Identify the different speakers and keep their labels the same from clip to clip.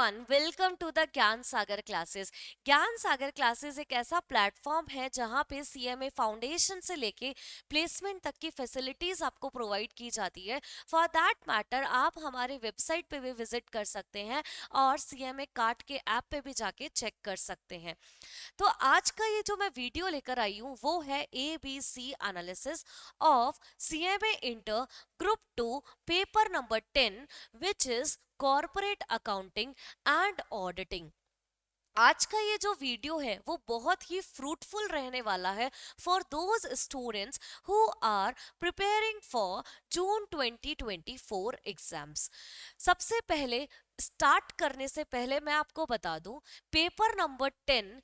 Speaker 1: Everyone, welcome to the ज्ञान सागर classes. ज्ञान सागर classes एक ऐसा प्लेटफॉर्म है जहां पे सीएमए फाउंडेशन से लेके प्लेसमेंट तक की फैसिलिटीज आपको प्रोवाइड की जाती है। फॉर दैट मैटर आप हमारे वेबसाइट पे भी विजिट कर सकते हैं और सीएमए कार्ड के ऐप पे भी जाके चेक कर सकते हैं। तो आज का ये जो मैं वीडियो लेकर आई हूँ वो है ABC analysis of CMA inter group 2 paper number 10 which is corporate accounting and auditing. आज का ये जो वीडियो है वो बहुत ही फ्रूटफुल रहने वाला है for those students who are preparing for June 2024 exams. सबसे पहले स्टार्ट करने से पहले मैं आपको बता दूं, पेपर नंबर 10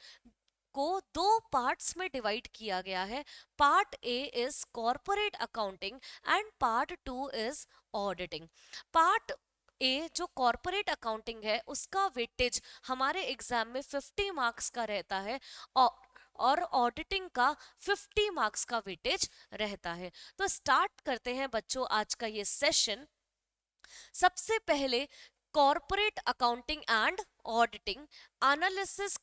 Speaker 1: को दो पार्ट्स में डिवाइड किया गया है। Part A is corporate accounting and part 2 is auditing. Part A जो कॉर्पोरेट अकाउंटिंग है उसका वेटेज हमारे एग्जाम में 50 मार्क्स का रहता है और ऑडिटिंग का 50 मार्क्स का वेटेज रहता है। तो स्टार्ट करते हैं बच्चों आज का ये सेशन। सबसे पहले corporate accounting and auditing analysis,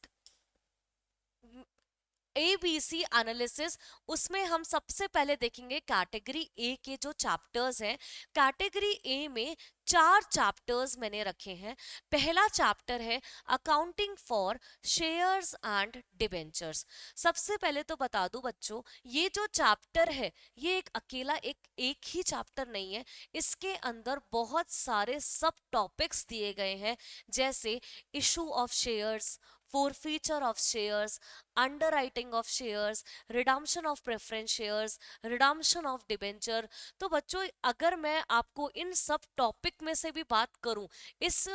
Speaker 1: ABC analysis, उसमें हम सबसे पहले देखेंगे कैटेगरी ए के जो चैप्टर्स हैं। कैटेगरी ए में 4 चैप्टर्स मैंने रखे हैं। पहला चैप्टर है accounting for shares and debentures. सबसे पहले तो बता दूं बच्चों, ये जो चैप्टर है ये एक अकेला एक ही चैप्टर नहीं है। इसके अंदर बहुत सारे सब टॉपिक्स दिए गए हैं, जैसे issue of shares, forfeiture of shares, underwriting of shares, redemption of preference shares, redemption of debenture। तो बच्चों अगर मैं आपको इन सब टॉपिक में से भी बात करूं, इस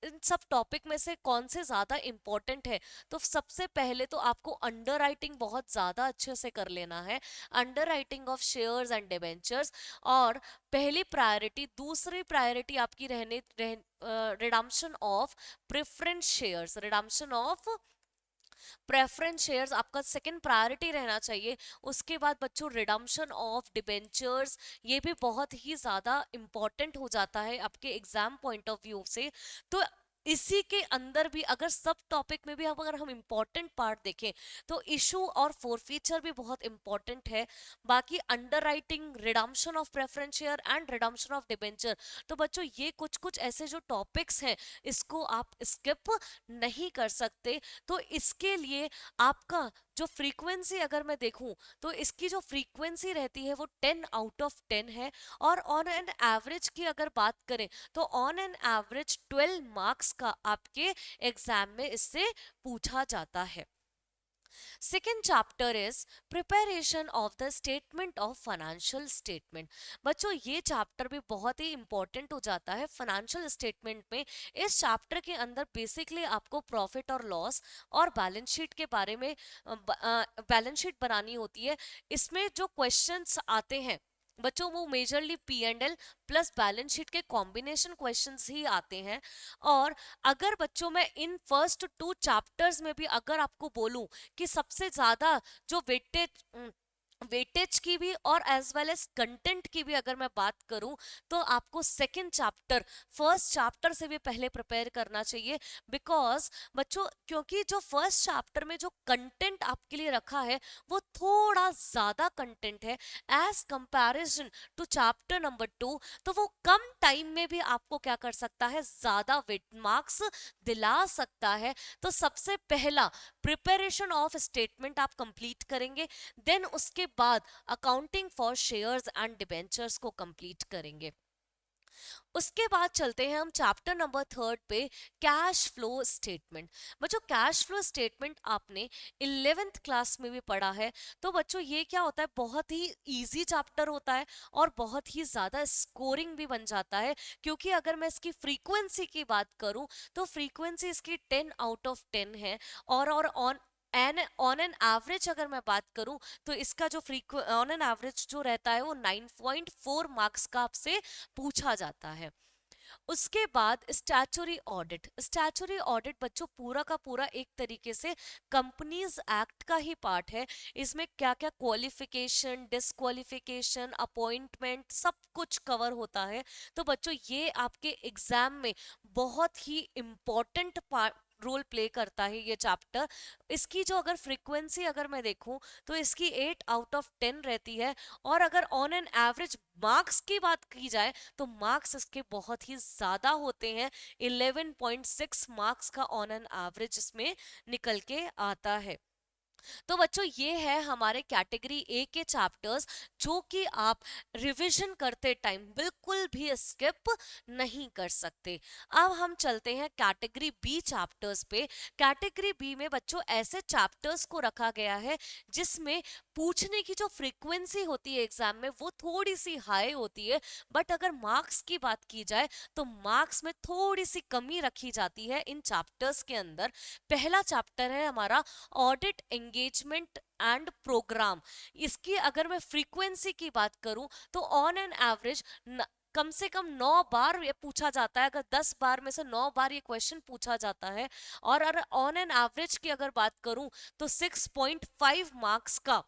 Speaker 1: इन सब टॉपिक में से कौन से ज्यादा इंपॉर्टेंट है, तो सबसे पहले तो आपको अंडर राइटिंग बहुत ज्यादा अच्छे से कर लेना है। Under writing of shares and debentures और पहली प्रायोरिटी, दूसरी प्रायोरिटी आपकी redemption of preference shares, redemption of preference shares आपका सेकंड प्रायोरिटी रहना चाहिए। उसके बाद बच्चों रिडम्पशन ऑफ डिबेंचर्स, ये भी बहुत ही ज्यादा इंपॉर्टेंट हो जाता है आपके एग्जाम पॉइंट ऑफ व्यू से। तो इसी के अंदर भी अगर सब टॉपिक में भी अगर हम इंपॉर्टेंट पार्ट देखें तो इशू और फोरफीचर भी बहुत इंपॉर्टेंट है। बाकी under writing, redemption of preference share and redemption of debenture, तो बच्चों ये कुछ कुछ ऐसे जो टॉपिक्स हैं इसको आप स्किप नहीं कर सकते। तो इसके लिए आपका जो फ्रीक्वेंसी अगर मैं देखूं तो इसकी जो फ्रीक्वेंसी रहती है वो 10 आउट ऑफ 10 है। और ऑन एन एवरेज की अगर बात करें तो ऑन एन एवरेज 12 मार्क्स का आपके एग्जाम में इससे पूछा जाता है। Second chapter is preparation of the statement of financial statement. बच्चों ये चैप्टर भी बहुत ही इंपॉर्टेंट हो जाता है फाइनेंशियल स्टेटमेंट में। इस चैप्टर के अंदर बेसिकली आपको प्रॉफिट और लॉस और बैलेंस शीट के बारे में बैलेंस शीट बनानी होती है। इसमें जो क्वेश्चंस आते हैं बच्चों वो majorly P&L plus balance sheet के कॉम्बिनेशन क्वेश्चंस ही आते हैं। और अगर बच्चों मैं इन फर्स्ट 2 चैप्टर्स में भी अगर आपको बोलूं कि सबसे ज्यादा जो वेटेज की भी और एज वेल एज कंटेंट की भी अगर मैं बात करूं तो आपको सेकंड चैप्टर फर्स्ट चैप्टर से भी पहले प्रिपेयर करना चाहिए। बिकॉज बच्चों क्योंकि जो फर्स्ट चैप्टर में जो कंटेंट आपके लिए रखा है वो थोड़ा ज्यादा कंटेंट है as comparison to chapter number 2। तो वो कम टाइम में भी आपको क्या कर सकता है, ज्यादा वेट मार्क्स दिला सकता है। तो सबसे पहला प्रिपरेशन ऑफ स्टेटमेंट आप कंप्लीट करेंगे, देन उसके बाद accounting for shares and debentures को कंप्लीट करेंगे। उसके बाद चलते हैं हम चैप्टर नंबर 3 पे, कैश फ्लो स्टेटमेंट। बच्चों कैश फ्लो स्टेटमेंट आपने 11th क्लास में भी पढ़ा है। तो बच्चों ये क्या होता है, बहुत ही इजी चैप्टर होता है और बहुत ही ज्यादा स्कोरिंग भी बन जाता है। क्योंकि अगर मैं इसकी फ्रीक्वेंसी की बात करूं तो फ्रीक्वेंसी इसकी 10 आउट ऑफ 10 है। और ऑन एन एवरेज अगर मैं बात करूं तो इसका जो ऑन एन एवरेज जो रहता है वो 9.4 मार्क्स का आपसे पूछा जाता है। उसके बाद स्टैचुरी ऑडिट। स्टैचुरी ऑडिट बच्चों पूरा का पूरा एक तरीके से कंपनीज एक्ट का ही पार्ट है। इसमें क्या क्या क्वालिफिकेशन, डिस्क्वालिफिकेशन, अपॉइंटमेंट सब कुछ कवर होता है। तो बच्चों ये आपके एग्जाम में बहुत ही इम्पोर्टेंट रोल प्ले करता है ये चैप्टर। इसकी जो अगर फ्रीक्वेंसी अगर मैं देखूं तो इसकी 8 आउट ऑफ 10 रहती है। और अगर ऑन एन एवरेज मार्क्स की बात की जाए तो मार्क्स इसके बहुत ही ज्यादा होते हैं। 11.6 मार्क्स का ऑन एन एवरेज इसमें निकल के आता है। तो बच्चों ये है हमारे कैटेगरी ए के चैप्टर्स, जो कि आप रिवीजन करते टाइम बिल्कुल भी स्किप नहीं कर सकते। अब हम चलते हैं कैटेगरी बी चैप्टर्स पे। कैटेगरी बी में बच्चों ऐसे चैप्टर्स को रखा गया है जिसमें पूछने की जो फ्रीक्वेंसी होती है एग्जाम में वो थोड़ी सी हाई होती है, बट अगर मार्क्स की बात की जाए तो मार्क्स में थोड़ी सी कमी रखी जाती है इन चैप्टर्स के अंदर। पहला चैप्टर है हमारा ऑडिट एंगेजमेंट एंड प्रोग्राम। इसकी अगर मैं फ्रीक्वेंसी की बात करूं तो ऑन एन एवरेज कम से कम 9 बार ये पूछा जाता है। अगर 10 बार में से 9 बार ये क्वेश्चन पूछा जाता है। और अगर ऑन एन एवरेज की अगर बात करूं तो 6.5 मार्क्स का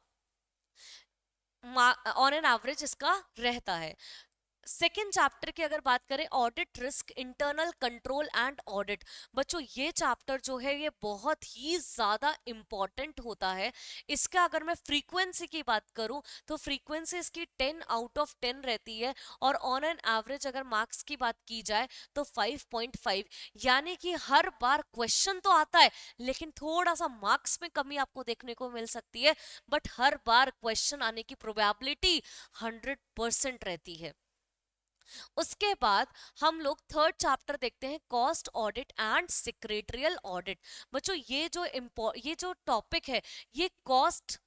Speaker 1: ऑन एन एवरेज इसका रहता है। सेकेंड चैप्टर की अगर बात करें audit risk, internal control and audit. बच्चों ये चैप्टर जो है ये बहुत ही ज्यादा इंपॉर्टेंट होता है। इसका अगर मैं फ्रीक्वेंसी की बात करूं तो फ्रीक्वेंसी इसकी 10 आउट ऑफ 10 रहती है। और ऑन एन एवरेज अगर मार्क्स की बात की जाए तो 5.5। यानी कि हर बार क्वेश्चन तो आता है लेकिन थोड़ा सा मार्क्स में कमी आपको देखने को मिल सकती है, बट हर बार क्वेश्चन आने की प्रोबेबिलिटी 100% रहती है। उसके बाद हम लोग थर्ड चैप्टर देखते हैं cost audit and secretarial audit. बच्चों ये जो टॉपिक है ये कॉस्ट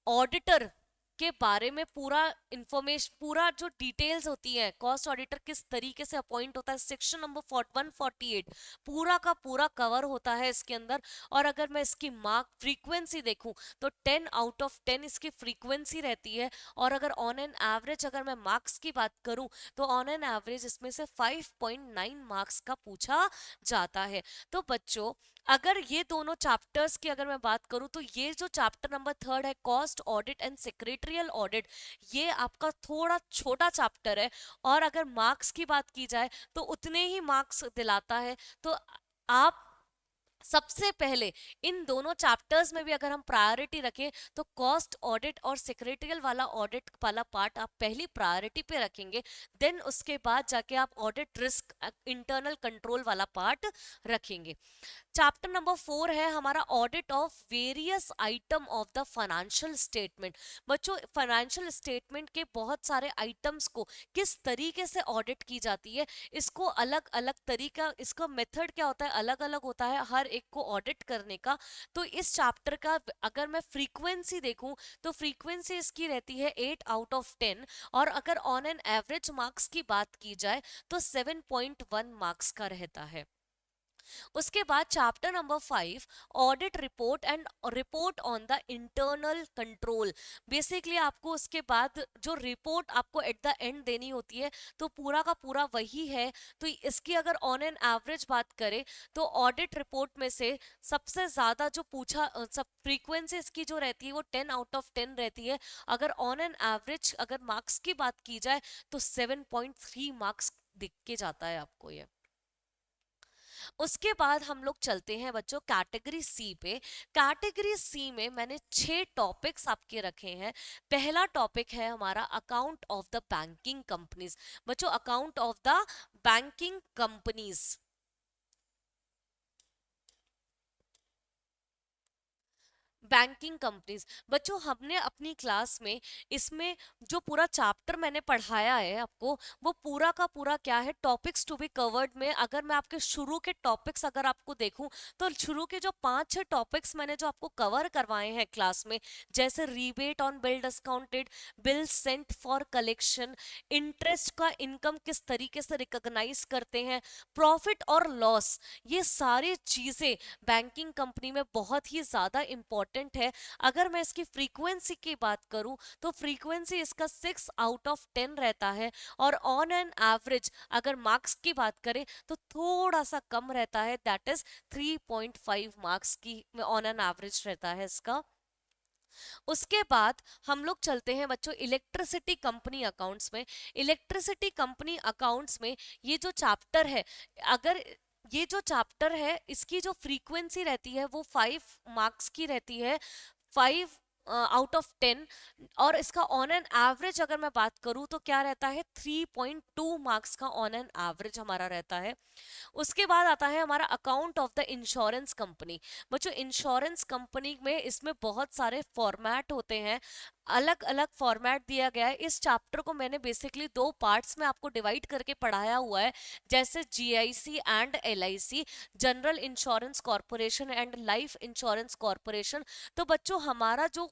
Speaker 1: ऑडिटर के बारे में पूरा इंफॉर्मेशन, पूरा जो डिटेल्स होती है कॉस्ट ऑडिटर किस तरीके से अपॉइंट होता है, सेक्शन नंबर 148 पूरा का पूरा कवर होता है इसके अंदर। और अगर मैं इसकी मार्क फ्रीक्वेंसी देखूं तो 10 आउट ऑफ 10 इसकी फ्रीक्वेंसी रहती है। और अगर ऑन एन एवरेज अगर मैं मार्क्स की बात करूं तो ऑन एन एवरेज इसमें से 5.9 मार्क्स का पूछा जाता है। तो बच्चों अगर ये दोनों चैप्टर्स की अगर मैं बात करूं तो ये जो चैप्टर नंबर थर्ड है cost audit and secretarial audit, ये आपका थोड़ा छोटा चैप्टर है। और अगर मार्क्स की बात की जाए तो उतने ही मार्क्स दिलाता है। तो आप सबसे पहले इन दोनों चैप्टर्स में भी अगर हम प्रायोरिटी रखें तो कॉस्ट ऑडिट और सेक्रेटरियल वाला ऑडिट वाला पार्ट आप पहली प्रायोरिटी पे रखेंगे। देन उसके बाद जाके आप ऑडिट रिस्क, इंटरनल कंट्रोल वाला पार्ट रखेंगे। चैप्टर नंबर 4 है हमारा audit of various item of the financial statement. बच्चों फाइनेंशियल स्टेटमेंट के बहुत सारे आइटम्स को किस तरीके से ऑडिट की जाती है, इसको अलग अलग तरीका, इसका मेथड क्या होता है अलग अलग होता है हर एक को ऑडिट करने का। तो इस चैप्टर का अगर मैं फ्रीक्वेंसी देखूं तो फ्रीक्वेंसी इसकी रहती है 8 आउट ऑफ 10। और अगर ऑन एन एवरेज मार्क्स की बात की जाए तो 7.1 मार्क्स का रहता है। उसके बाद chapter number 5 audit report and report on the internal control. Basically आपको उसके बाद जो रिपोर्ट आपको एट द एंड देनी होती है तो पूरा का पूरा वही है। तो इसकी अगर ऑन एन एवरेज बात करें तो ऑडिट रिपोर्ट में से सबसे ज्यादा जो पूछा सब फ्रीक्वेंसी इसकी जो रहती है वो 10 आउट ऑफ 10 रहती है। अगर ऑन एन एवरेज अगर मार्क्स की बात की जाए तो 7.3 मार्क्स दिख के जाता है आपको ये। उसके बाद हम लोग चलते हैं बच्चों कैटेगरी सी पे। कैटेगरी सी में मैंने 6 टॉपिक्स आपके रखे हैं। पहला टॉपिक है हमारा account of the banking companies. बच्चों account of the banking companies, banking companies. बच्चों हमने अपनी क्लास में इसमें जो पूरा चैप्टर मैंने पढ़ाया है आपको वो पूरा का पूरा क्या है टॉपिक्स टू बी कवर्ड में। अगर मैं आपके शुरू के टॉपिक्स अगर आपको देखूं तो शुरू के जो 5-6 टॉपिक्स मैंने जो आपको कवर करवाए हैं क्लास में, जैसे rebate on bill discounted, bill sent for collection, interest का इनकम किस तरीके से रिकॉग्नाइज करते हैं, प्रॉफिट और लॉस, ये सारी चीजें बैंकिंग कंपनी में बहुत ही ज्यादा इंपॉर्टेंट इंपॉर्टेंट है। अगर मैं इसकी फ्रीक्वेंसी की बात करूं तो फ्रीक्वेंसी इसका 6 out of 10 रहता है, और ऑन एन एवरेज अगर मार्क्स की बात करें तो थोड़ा सा कम रहता है, दैट इज 3.5 मार्क्स की ऑन एन एवरेज रहता है इसका। उसके बाद हम लोग चलते हैं बच्चों इलेक्ट्रिसिटी कंपनी अकाउंट्स में। इलेक्ट्रिसिटी कंपनी अकाउंट्स में ये जो चैप्टर है, अगर ये जो चैप्टर है इसकी जो फ्रीक्वेंसी रहती है वो 5 मार्क्स की रहती है, 5 out of 10। और इसका ऑन एन एवरेज अगर मैं बात करूं तो क्या रहता है, 3.2 मार्क्स का ऑन एन एवरेज हमारा रहता है। उसके बाद आता है हमारा account of the insurance company. बच्चों इंश्योरेंस कंपनी में इसमें बहुत सारे फॉर्मेट होते हैं, अलग अलग फॉर्मेट दिया गया है। इस चैप्टर को मैंने बेसिकली 2 पार्ट्स में आपको डिवाइड करके पढ़ाया हुआ है, जैसे GIC and LIC, general insurance corporation and life insurance corporation. तो बच्चों हमारा जो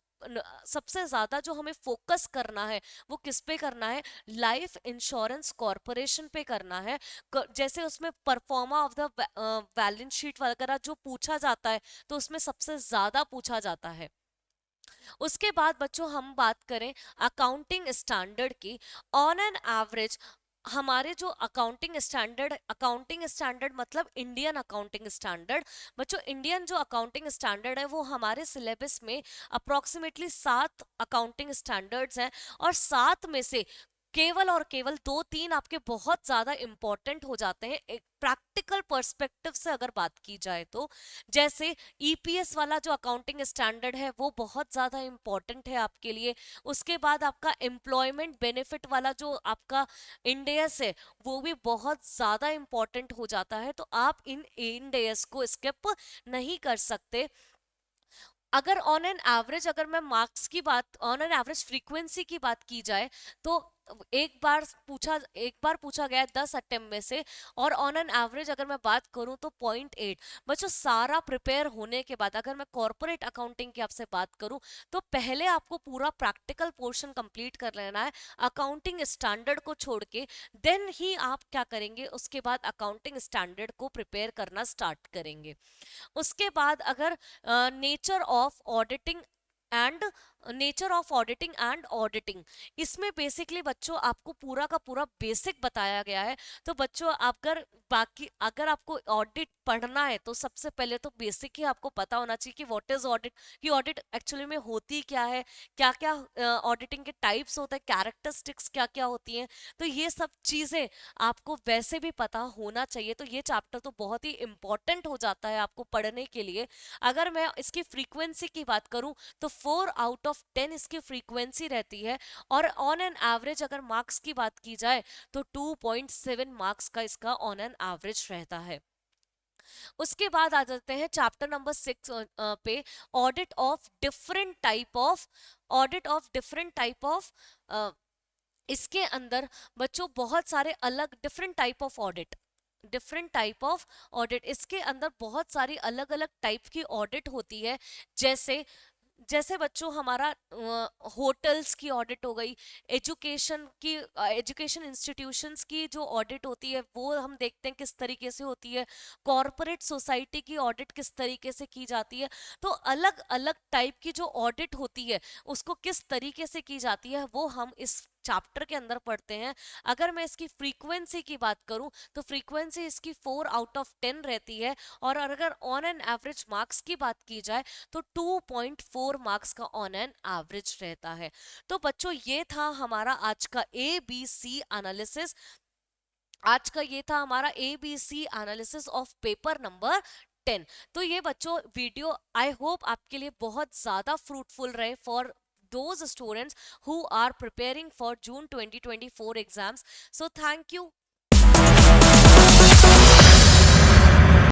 Speaker 1: सबसे ज्यादा जो हमें फोकस करना है वो किस पे करना है, लाइफ इंश्योरेंस कॉरपोरेशन पे करना है। जैसे उसमें pro forma of the balance sheet वगैरह जो पूछा जाता है तो उसमें सबसे ज्यादा पूछा जाता है। उसके बाद बच्चों हम बात करें अकाउंटिंग स्टैंडर्ड की। ऑन एन एवरेज हमारे जो अकाउंटिंग स्टैंडर्ड मतलब इंडियन अकाउंटिंग स्टैंडर्ड। बच्चों इंडियन जो अकाउंटिंग स्टैंडर्ड है वो हमारे सिलेबस में अप्रोक्सीमेटली 7 अकाउंटिंग स्टैंडर्ड्स हैं, और 7 में से केवल और केवल 2-3 आपके बहुत ज्यादा इंपॉर्टेंट हो जाते हैं एक प्रैक्टिकल पर्सपेक्टिव से अगर बात की जाए तो। जैसे ईपीएस वाला जो अकाउंटिंग स्टैंडर्ड है वो बहुत ज्यादा इंपॉर्टेंट है आपके लिए। उसके बाद आपका एम्प्लॉयमेंट बेनिफिट वाला जो आपका इंडेयस है वो भी बहुत ज्यादा इंपॉर्टेंट हो जाता है, तो आप इन इंडेयस को स्किप नहीं कर सकते। अगर ऑन एन एवरेज अगर मैं मार्क्स की बात, ऑन एन एवरेज फ्रीक्वेंसी की बात की जाए तो एक बार पूछा गया है 10 अटेम्प्ट में से, और ऑन एन एवरेज अगर मैं बात करूं तो 0.8। बच्चों सारा प्रिपेयर होने के बाद अगर मैं कॉर्पोरेट अकाउंटिंग की आपसे बात करूं तो पहले आपको पूरा प्रैक्टिकल पोर्शन कंप्लीट कर लेना है अकाउंटिंग स्टैंडर्ड को छोड़ के, देन ही आप क्या करेंगे, उसके बाद अकाउंटिंग स्टैंडर्ड को प्रिपेयर करना स्टार्ट करेंगे। उसके बाद अगर nature of auditing and auditing, इसमें बेसिकली बच्चों आपको पूरा का पूरा बेसिक बताया गया है। तो बच्चों अगर आपको ऑडिट पढ़ना है तो सबसे पहले तो बेसिक ही आपको पता होना चाहिए कि व्हाट इज ऑडिट, कि ऑडिट एक्चुअली में होती क्या है, क्या क्या ऑडिटिंग के टाइप्स होते हैं, कैरेक्टरिस्टिक्स क्या क्या होती हैं। तो ये सब चीजें आपको वैसे भी पता होना चाहिए, तो ये चैप्टर तो बहुत ही इंपॉर्टेंट हो जाता है आपको पढ़ने के लिए। अगर मैं इसकी फ्रीक्वेंसी की बात करूं तो 4 out of 10 इसकी फ्रीक्वेंसी रहती है, और ऑन एन एवरेज अगर मार्क्स की बात की जाए तो 2.7 मार्क्स का इसका ऑन एन एवरेज रहता है। उसके बाद आ जाते हैं चैप्टर नंबर 6 पे, audit of different type of इसके अंदर बच्चों बहुत सारे अलग डिफरेंट टाइप ऑफ ऑडिट, इसके अंदर बहुत सारी अलग अलग टाइप की ऑडिट होती है। जैसे जैसे बच्चों हमारा होटल्स की ऑडिट हो गई, एजुकेशन इंस्टीट्यूशंस की जो ऑडिट होती है वो हम देखते हैं किस तरीके से होती है, कॉरपोरेट सोसाइटी की ऑडिट किस तरीके से की जाती है। तो अलग अलग टाइप की जो ऑडिट होती है उसको किस तरीके से की जाती है वो हम इस चैप्टर के अंदर पढ़ते हैं। अगर मैं इसकी फ्रीक्वेंसी की बात करूं तो फ्रीक्वेंसी इसकी 4 out of 10 रहती है, और अगर ऑन एन एवरेज मार्क्स की बात की जाए तो 2.4 मार्क्स का ऑन एन एवरेज रहता है। तो बच्चों ये था हमारा आज का ABC एनालिसिस, आज का ये था हमारा ABC analysis of paper number 10। तो ये बच्चों वीडियो आई होप आपके लिए बहुत ज्यादा फ्रूटफुल रहे for those students who are preparing for June 2024 exams. So thank you.